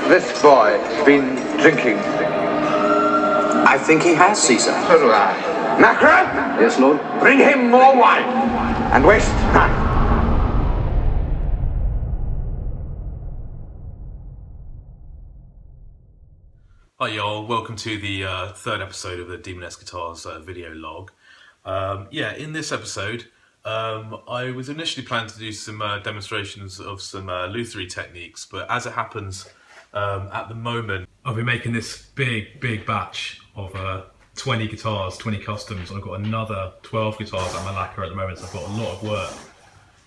this boy been drinking? I think he has, Caesar. So do I. Macra? Yes, Lord. Bring him more wine. And waste none. Hi y'all, welcome to the third episode of the Daemoness Guitars video log. In this episode, I was initially planning to do some demonstrations of some luthiery techniques, but as it happens, at the moment, I've been making this big batch of 20 guitars, 20 customs. I've got another 12 guitars at my lacquer at the moment, so I've got a lot of work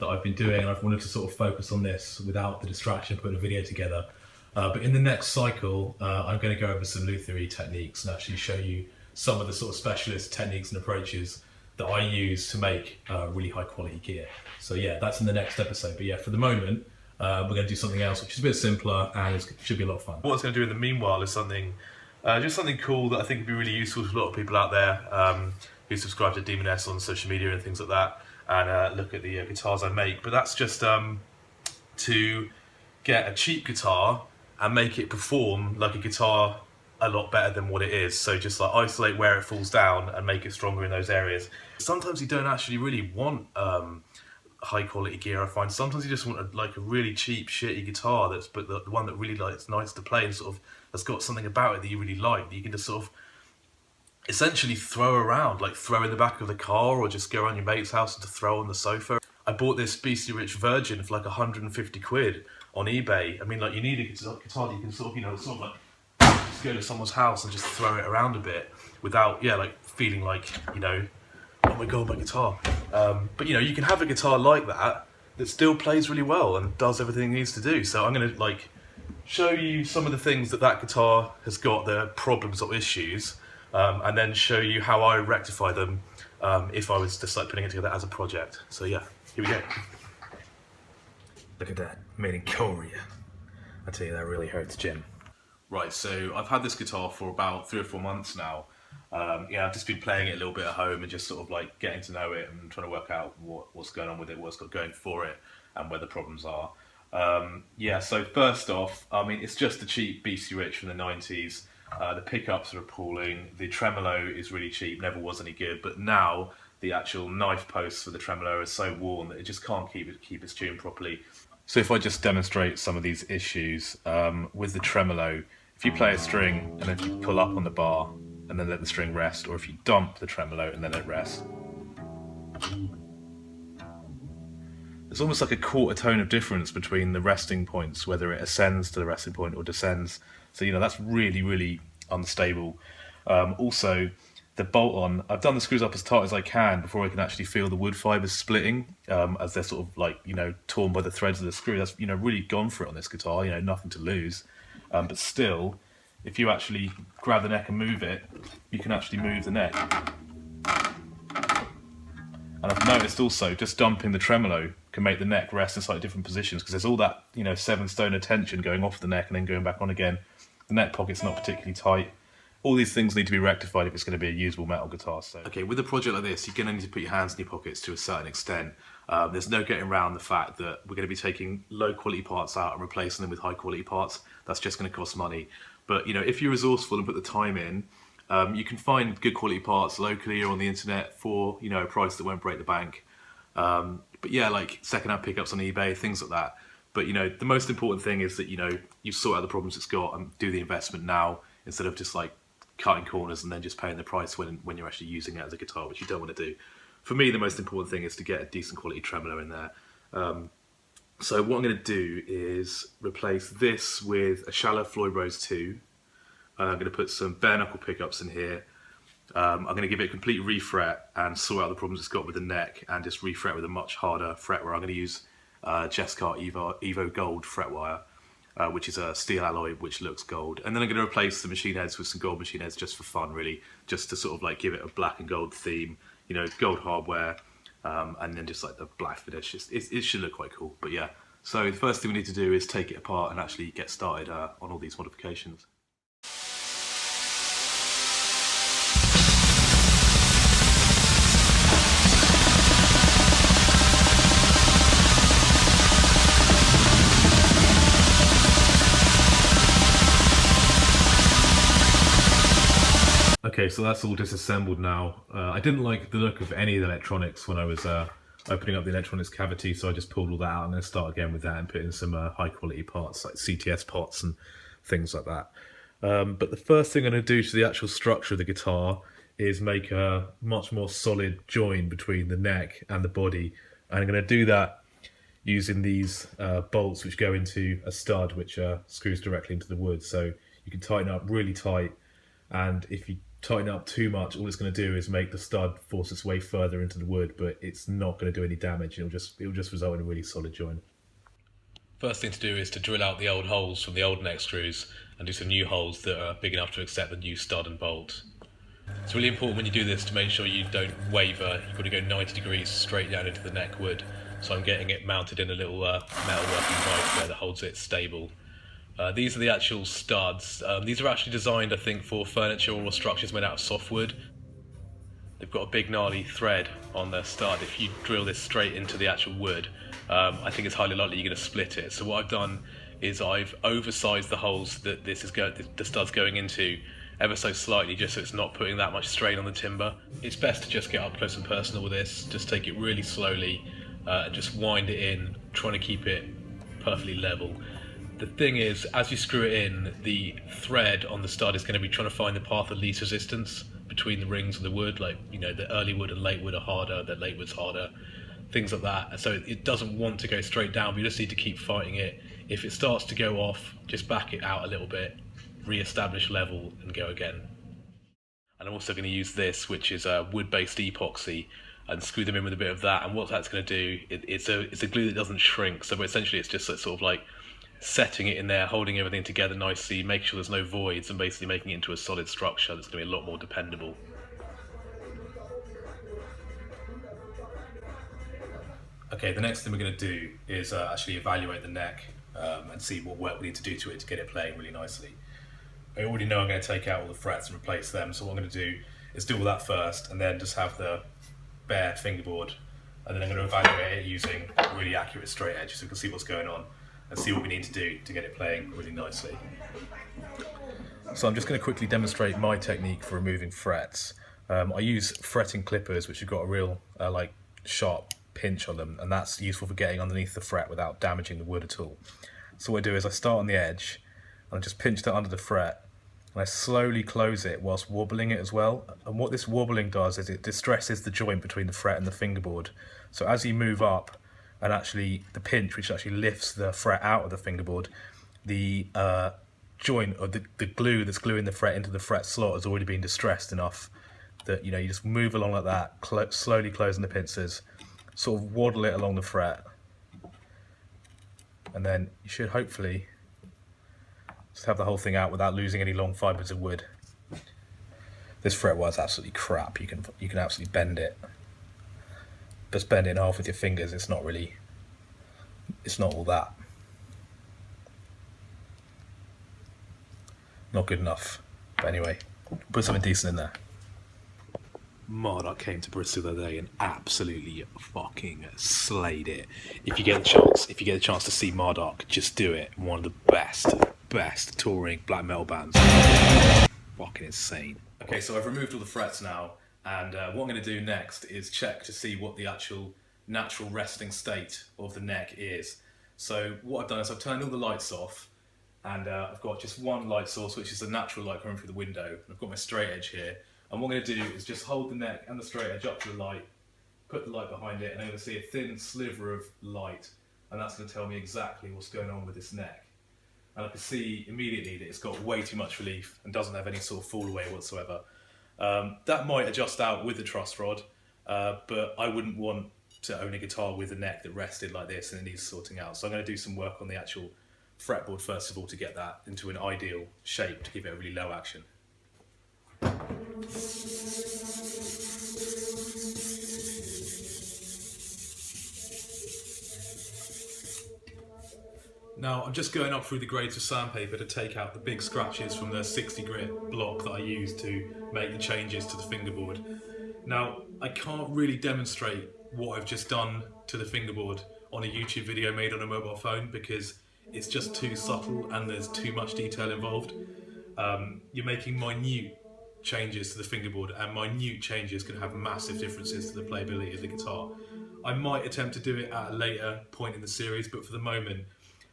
that I've been doing, and I've wanted to sort of focus on this without the distraction of putting a video together. But in the next cycle, I'm going to go over some luthiery techniques and actually show you some of the sort of specialist techniques and approaches that I use to make really high quality gear. So yeah, that's in the next episode. But yeah, for the moment, we're going to do something else which is a bit simpler and it should be a lot of fun. What I was going to do in the meanwhile is something, just something cool that I think would be really useful to a lot of people out there who subscribe to Daemoness on social media and things like that, and look at the guitars I make. But that's just to get a cheap guitar and make it perform like a guitar a lot better than what it is. So just like isolate where it falls down and make it stronger in those areas. Sometimes you don't actually really want high quality gear, I find. Sometimes you just want a really cheap, shitty guitar but the one that really it's nice to play and sort of has got something about it that you really like, that you can just sort of essentially throw around, like throw in the back of the car or just go around your mate's house and to throw on the sofa. I bought this beastly rich Virgin for like 150 quid on eBay. I mean, like, you need a guitar that you can sort of like just go to someone's house and just throw it around a bit without, feeling like, oh my god, my guitar. But you can have a guitar like that still plays really well and does everything it needs to do. So I'm going to show you some of the things that guitar has got, the problems or issues, and then show you how I rectify them if I was just putting it together as a project. So yeah, here we go. Look at that, made in Korea. I tell you, that really hurts, Jim. Right, so I've had this guitar for about 3 or 4 months now. I've just been playing it a little bit at home and just sort of getting to know it and trying to work out what's going on with it, what's got going for it, and where the problems are. So first off, I mean, it's just a cheap BC Rich from the 90s. The pickups are appalling. The tremolo is really cheap, never was any good, but now the actual knife posts for the tremolo are so worn that it just can't keep its tune properly. So if I just demonstrate some of these issues with the tremolo, if you play a string and then you pull up on the bar and then let the string rest, or if you dump the tremolo and then let it rest, there's almost like a quarter tone of difference between the resting points, whether it ascends to the resting point or descends. So that's really, really unstable. Also, the bolt on, I've done the screws up as tight as I can before I can actually feel the wood fibers splitting as they're sort of torn by the threads of the screw. That's really gone for it on this guitar, nothing to lose. But still, if you actually grab the neck and move it, you can actually move the neck. And I've noticed also just dumping the tremolo can make the neck rest in slightly different positions, because there's all that 7 stone of tension going off the neck and then going back on again. The neck pocket's not particularly tight. All these things need to be rectified if it's going to be a usable metal guitar. So, okay, with a project like this, you're going to need to put your hands in your pockets to a certain extent. There's no getting around the fact that we're going to be taking low quality parts out and replacing them with high quality parts. That's just going to cost money. But if you're resourceful and put the time in, you can find good quality parts locally or on the internet for a price that won't break the bank. But yeah, like secondhand pickups on eBay, things like that. But the most important thing is that you sort out the problems it's got and do the investment now, instead of just cutting corners and then just paying the price when you're actually using it as a guitar, which you don't want to do. For me, the most important thing is to get a decent quality tremolo in there. So what I'm going to do is replace this with a shallow Floyd Rose 2. I'm going to put some bare knuckle pickups in here. I'm going to give it a complete refret and sort out the problems it's got with the neck, and just refret with a much harder fret wire. I'm going to use Jesscar Evo Gold fret wire, which is a steel alloy which looks gold. And then I'm going to replace the machine heads with some gold machine heads just for fun, really, just to sort of give it a black and gold theme, gold hardware, and then just the black finish. It should look quite cool. But yeah, so the first thing we need to do is take it apart and actually get started on all these modifications. Okay, so that's all disassembled now. I didn't like the look of any of the electronics when I was opening up the electronics cavity, so I just pulled all that out. I'm going to start again with that and put in some high quality parts like CTS parts and things like that. But the first thing I'm going to do to the actual structure of the guitar is make a much more solid join between the neck and the body. And I'm going to do that using these bolts which go into a stud which screws directly into the wood. So you can tighten up really tight, and if you tighten up too much, all it's going to do is make the stud force its way further into the wood, but it's not going to do any damage. It'll just result in a really solid join. First thing to do is to drill out the old holes from the old neck screws and do some new holes that are big enough to accept the new stud and bolt. It's really important when you do this to make sure you don't waver. You've got to go 90 degrees straight down into the neck wood. So I'm getting it mounted in a little metal working vice there that holds it stable. These are the actual studs. These are actually designed, I think, for furniture or structures made out of softwood. They've got a big gnarly thread on their stud. If you drill this straight into the actual wood, I think it's highly likely you're going to split it. So what I've done is I've oversized the holes that the stud's going into ever so slightly, just so it's not putting that much strain on the timber. It's best to just get up close and personal with this. Just take it really slowly and just wind it in, trying to keep it perfectly level. The thing is, as you screw it in, the thread on the stud is going to be trying to find the path of least resistance between the rings of the wood. Like, you know, the early wood and late wood are harder, the late wood's harder, things like that. So it doesn't want to go straight down, but you just need to keep fighting it. If it starts to go off, just back it out a little bit, re-establish level and go again. And I'm also going to use this, which is a wood-based epoxy, and screw them in with a bit of that. And what that's going to do, it's a glue that doesn't shrink. So essentially it's just sort of like setting it in there, holding everything together nicely, making sure there's no voids, and basically making it into a solid structure that's going to be a lot more dependable. Okay, the next thing we're going to do is actually evaluate the neck and see what work we need to do to it to get it playing really nicely. I already know I'm going to take out all the frets and replace them, so what I'm going to do is do all that first and then just have the bare fingerboard, and then I'm going to evaluate it using a really accurate straight edge so we can see what's going on and see what we need to do to get it playing really nicely. So I'm just going to quickly demonstrate my technique for removing frets. I use fretting clippers which have got a real like sharp pinch on them, and that's useful for getting underneath the fret without damaging the wood at all. So what I do is I start on the edge and I just pinch that under the fret, and I slowly close it whilst wobbling it as well. And what this wobbling does is it distresses the joint between the fret and the fingerboard. So as you move up, and actually the pinch, which actually lifts the fret out of the fingerboard, the joint or the glue that's gluing the fret into the fret slot has already been distressed enough that, you know, you just move along like that, slowly closing the pincers, sort of waddle it along the fret, and then you should hopefully just have the whole thing out without losing any long fibres of wood. This fret was absolutely crap. You can absolutely bend it. Just bend it in half with your fingers. It's not all that. Not good enough. But anyway, put something decent in there. Marduk came to Bristol the other day and absolutely fucking slayed it. If you get a chance to see Marduk, just do it. One of the best touring black metal bands. Fucking insane. Okay, so I've removed all the frets now, and what I'm going to do next is check to see what the actual natural resting state of the neck is. So what I've done is I've turned all the lights off, and I've got just one light source, which is the natural light coming through the window, and I've got my straight edge here. And what I'm going to do is just hold the neck and the straight edge up to the light, put the light behind it, and I'm going to see a thin sliver of light, and that's going to tell me exactly what's going on with this neck. And I can see immediately that it's got way too much relief and doesn't have any sort of fall away whatsoever. That might adjust out with the truss rod, but I wouldn't want to own a guitar with a neck that rested like this and it needs sorting out. So I'm going to do some work on the actual fretboard first of all to get that into an ideal shape to give it a really low action. Now I'm just going up through the grades of sandpaper to take out the big scratches from the 60 grit block that I used to make the changes to the fingerboard. Now I can't really demonstrate what I've just done to the fingerboard on a YouTube video made on a mobile phone because it's just too subtle and there's too much detail involved. You're making minute changes to the fingerboard and minute changes can have massive differences to the playability of the guitar. I might attempt to do it at a later point in the series, but for the moment,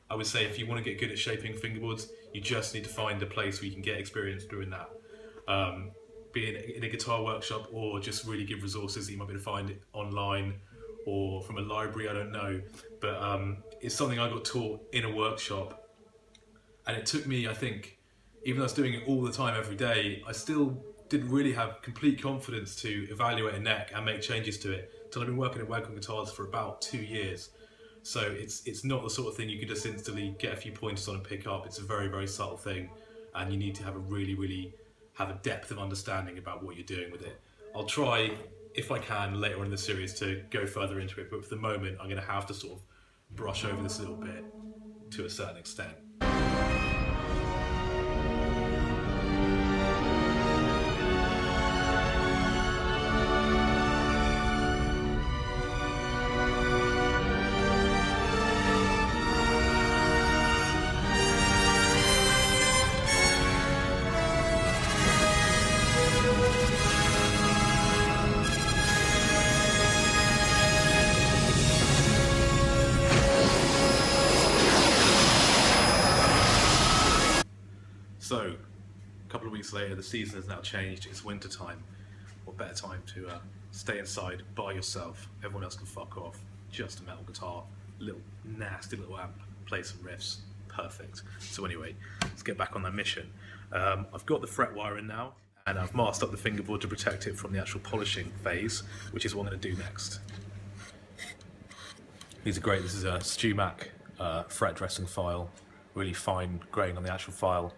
I would say if you want to get good at shaping fingerboards, you just need to find a place where you can get experience doing that. Be it in a guitar workshop or just really good resources that you might be able to find it online or from a library, I don't know. But it's something I got taught in a workshop. And it took me, I think, even though I was doing it all the time every day, I still didn't really have complete confidence to evaluate a neck and make changes to it until I've been working at woodworking guitars for about 2 years. So it's not the sort of thing you can just instantly get a few pointers on and pick up. It's a very, very subtle thing, and you need to have have a depth of understanding about what you're doing with it. I'll try, if I can, later on in the series to go further into it, but for the moment I'm going to have to sort of brush over this a little bit to a certain extent. So, a couple of weeks later, the season has now changed. It's winter time. What better time to stay inside by yourself? Everyone else can fuck off. Just a metal guitar, little nasty little amp, play some riffs. Perfect. So anyway, let's get back on that mission. I've got the fret wire in now, and I've masked up the fingerboard to protect it from the actual polishing phase, which is what I'm going to do next. These are great. This is a StewMac fret dressing file, really fine grain on the actual file.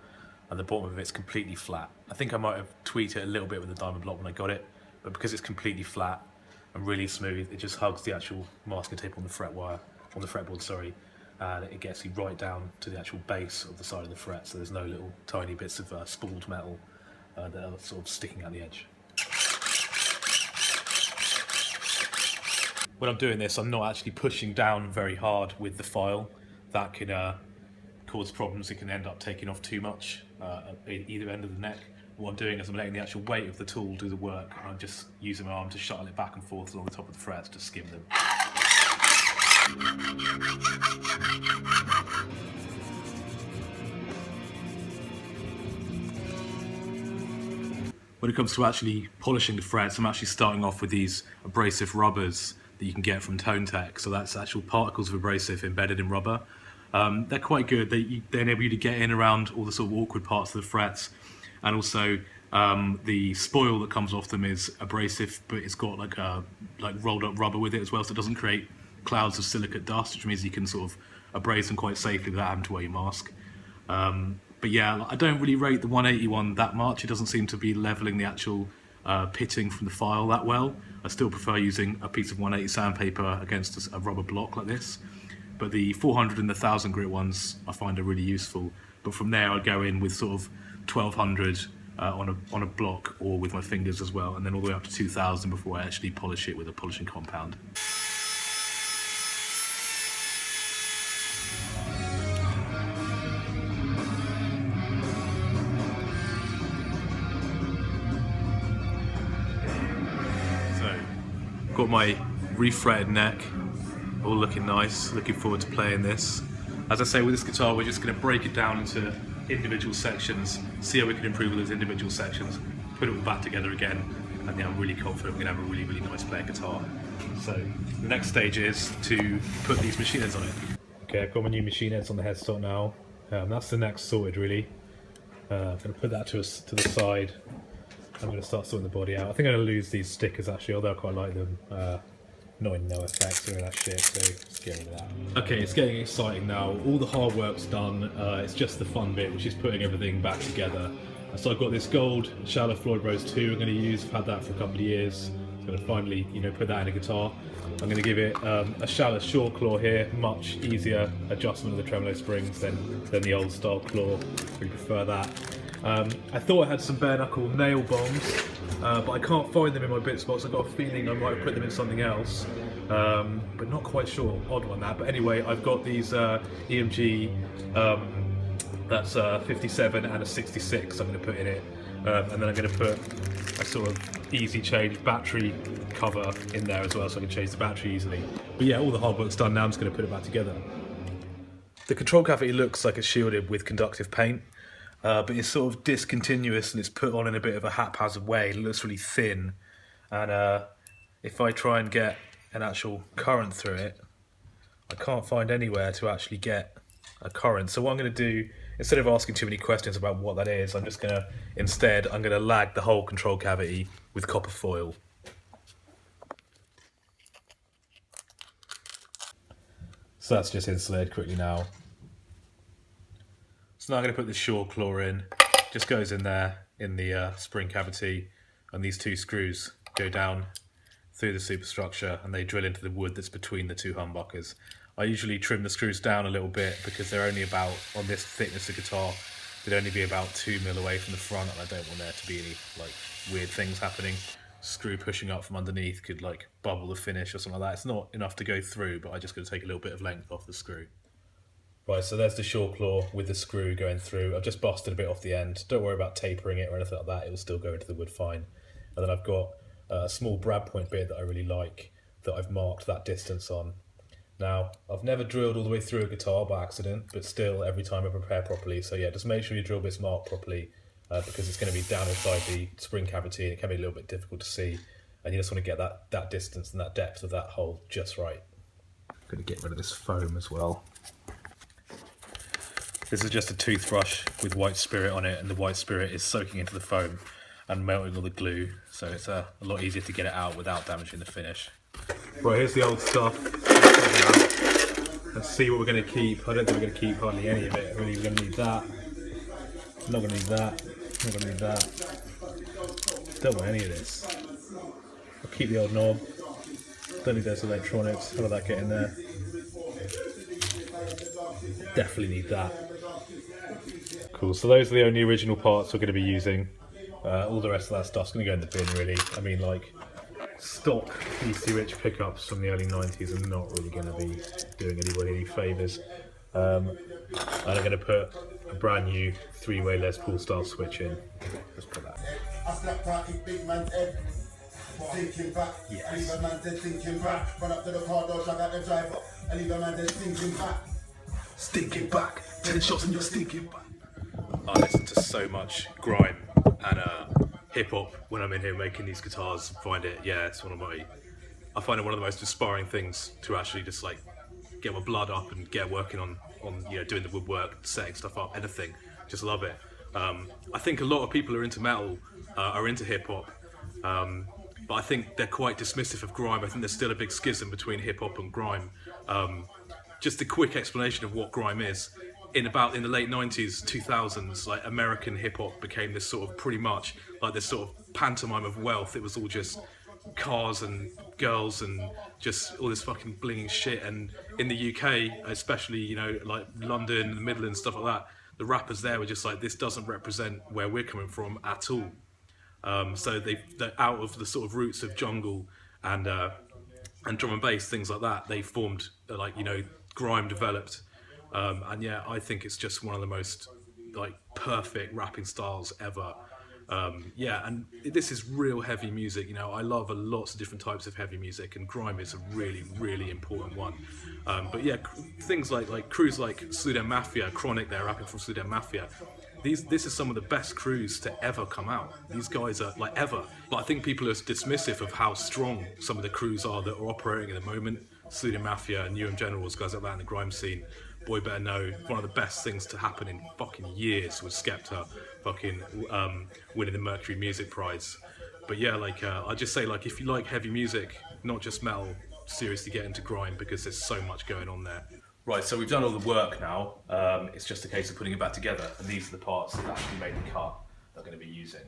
And the bottom of it's completely flat. I think I might have tweaked it a little bit with the diamond block when I got it, but because it's completely flat and really smooth, it just hugs the actual masking tape on the fretboard, sorry, and it gets you right down to the actual base of the side of the fret, so there's no little tiny bits of spooled metal that are sort of sticking out the edge. When I'm doing this, I'm not actually pushing down very hard with the file. That can cause problems. It can end up taking off too much at either end of the neck. What I'm doing is I'm letting the actual weight of the tool do the work, and I'm just using my arm to shuttle it back and forth along the top of the frets to skim them. When it comes to actually polishing the frets, I'm actually starting off with these abrasive rubbers that you can get from Tone Tech. So that's actual particles of abrasive embedded in rubber. They're quite good. They enable you to get in around all the sort of awkward parts of the frets, and also the spoil that comes off them is abrasive, but it's got like rolled up rubber with it as well, so it doesn't create clouds of silicate dust, which means you can sort of abrade them quite safely without having to wear your mask. But yeah, I don't really rate the 181 that much. It doesn't seem to be leveling the actual pitting from the file that well. I still prefer using a piece of 180 sandpaper against a rubber block like this. But the 400 and the 1000 grit ones I find are really useful. But from there I'd go in with sort of 1200 on a block, or with my fingers as well, and then all the way up to 2000 before I actually polish it with a polishing compound. So, got my refretted neck, all looking nice, looking forward to playing this. As I say, with this guitar we're just going to break it down into individual sections, see how we can improve those individual sections, put it all back together again, and yeah, I'm really confident we're going to have a really, really nice playing guitar. So the next stage is to put these machine heads on it. Okay, I've got my new machine heads on the headstock now. That's the next sorted really. I'm going to put that to the side. I'm going to start sorting the body out. I think I'm going to lose these stickers actually, although I quite like them. Not in no effects or any of that shit, so just get rid of that. Okay, it's getting exciting now. All the hard work's done. It's just the fun bit, which is putting everything back together. So I've got this gold shallow Floyd Rose 2 I'm going to use. I've had that for a couple of years. I'm going to finally, put that in a guitar. I'm going to give it a shallow short claw here. Much easier adjustment of the tremolo springs than the old style claw. We prefer that. I thought I had some bare knuckle nail bombs, but I can't find them in my bit spots. I've got a feeling I might have put them in something else, but not quite sure. Odd one that. But anyway, I've got these EMG, that's 57 and a 66 I'm going to put in it. and then I'm going to put a sort of easy change battery cover in there as well, so I can change the battery easily. But yeah, all the hard work's done. Now I'm just going to put it back together. The control cavity looks like it's shielded with conductive paint, but it's sort of discontinuous and it's put on in a bit of a haphazard way. It looks really thin, and if I try and get an actual current through it, I can't find anywhere to actually get a current. So what I'm going to do, instead of asking too many questions about what that is, I'm going to lag the whole control cavity with copper foil. So that's just insulated quickly now. So now I'm going to put the Shore claw in. Just goes in there in the spring cavity, and these two screws go down through the superstructure and they drill into the wood that's between the two humbuckers. I usually trim the screws down a little bit because they're only about, on this thickness of guitar, they'd only be about 2 mil away from the front, and I don't want there to be any like weird things happening. Screw pushing up from underneath could like bubble the finish or something like that. It's not enough to go through, but I just got to take a little bit of length off the screw. Right, so there's the Shore claw with the screw going through. I've just busted a bit off the end. Don't worry about tapering it or anything like that. It will still go into the wood fine. And then I've got a small brad point bit that I really like that I've marked that distance on. Now, I've never drilled all the way through a guitar by accident, but still every time I prepare properly. So yeah, just make sure you drill bits marked properly because it's going to be down inside the spring cavity and it can be a little bit difficult to see. And you just want to get that distance and that depth of that hole just right. I'm going to get rid of this foam as well. This is just a toothbrush with white spirit on it, and the white spirit is soaking into the foam and melting all the glue, so it's a lot easier to get it out without damaging the finish. Right, here's the old stuff. Let's see what we're going to keep. I don't think we're going to keep hardly any of it. Really, we're going to need that. Not going to need that. Not going to need that. Don't want any of this. I'll keep the old knob. Don't need those electronics. How did that get in there? Definitely need that. Cool, so those are the only original parts we're going to be using. All the rest of that stuff's going to go in the bin, really. I mean, like, stock PC Rich pickups from the early 90s are not really going to be doing anybody any favours. And I'm going to put a brand new 3-way Les Paul style switch in. Let's put that. Stinking back, 10 shots and you're stinking back. I listen to so much grime and hip hop when I'm in here making these guitars. I find it one of the most inspiring things to actually just like get my blood up and get working on doing the woodwork, setting stuff up, anything. Just love it. I think a lot of people are into metal, are into hip hop, but I think they're quite dismissive of grime. I think there's still a big schism between hip hop and grime. Just a quick explanation of what grime is. In the late 90s, 2000s, like American hip hop became this sort of pretty much like this sort of pantomime of wealth. It was all just cars and girls and just all this fucking blinging shit. And in the UK, especially, like London, the Midlands, stuff like that, the rappers there were just like, this doesn't represent where we're coming from at all. So they're out of the sort of roots of jungle and drum and bass, things like that. They formed grime developed. And yeah, I think it's just one of the most like perfect rapping styles ever. And this is real heavy music. I love lots of different types of heavy music, and grime is a really, really important one. But yeah, things like crews like Sludem Mafia, Chronic, they're rapping from Sludem Mafia. This is some of the best crews to ever come out. These guys are like ever. But I think people are dismissive of how strong some of the crews are that are operating at the moment. Sludem Mafia and UM Generals, guys like that in the grime scene. Boy better know, one of the best things to happen in fucking years was Skepta fucking winning the Mercury Music Prize. But yeah, I just say, if you like heavy music, not just metal, seriously get into grime because there's so much going on there. Right, so we've done all the work now. It's just a case of putting it back together, and these are the parts that actually made the cut that I'm going to be using.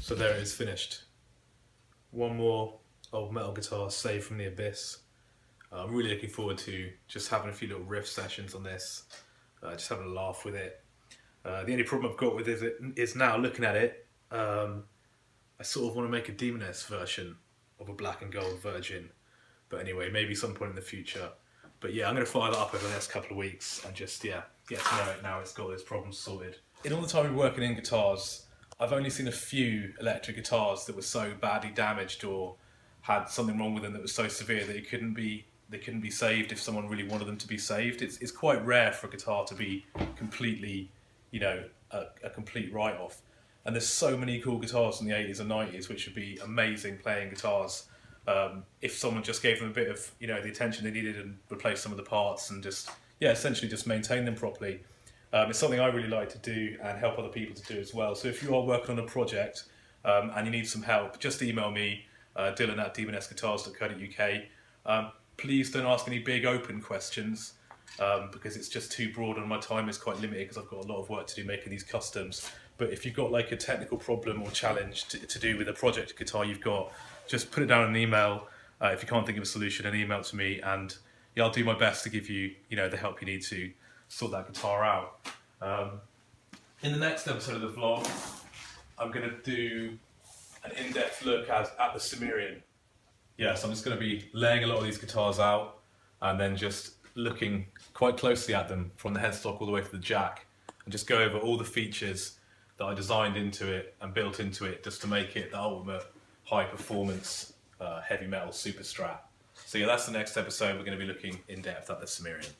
So there it is, finished. One more old metal guitar saved from the abyss. I'm really looking forward to just having a few little riff sessions on this, just having a laugh with it. The only problem I've got with it is now looking at it, I sort of want to make a Daemoness version of a black and gold Virgin. But anyway, maybe some point in the future. But yeah, I'm going to fire that up over the next couple of weeks and just, yeah, get to know it now it's got those problems sorted. In all the time I've been working in guitars, I've only seen a few electric guitars that were so badly damaged or had something wrong with them that was so severe that they couldn't be saved if someone really wanted them to be saved. It's quite rare for a guitar to be completely, you know, a complete write-off. And there's so many cool guitars in the 80s and 90s which would be amazing playing guitars if someone just gave them a bit of, you know, the attention they needed and replaced some of the parts and just, yeah, essentially just maintain them properly. It's something I really like to do and help other people to do as well. So if you are working on a project and you need some help, just email me, dylan@demonessguitars.co.uk. Please don't ask any big open questions because it's just too broad and my time is quite limited because I've got a lot of work to do making these customs. But if you've got like a technical problem or challenge to do with a project guitar you've got, just put it down in an email. If you can't think of a solution, an email to me, and yeah, I'll do my best to give you, you know, the help you need to sort that guitar out. In the next episode of the vlog, I'm going to do an in-depth look at the Cimmerian. Yeah, so I'm just going to be laying a lot of these guitars out and then just looking quite closely at them from the headstock all the way to the jack and just go over all the features that I designed into it and built into it just to make it the ultimate high performance heavy metal super strat. So yeah, that's the next episode. We're going to be looking in depth at the Cimmerian.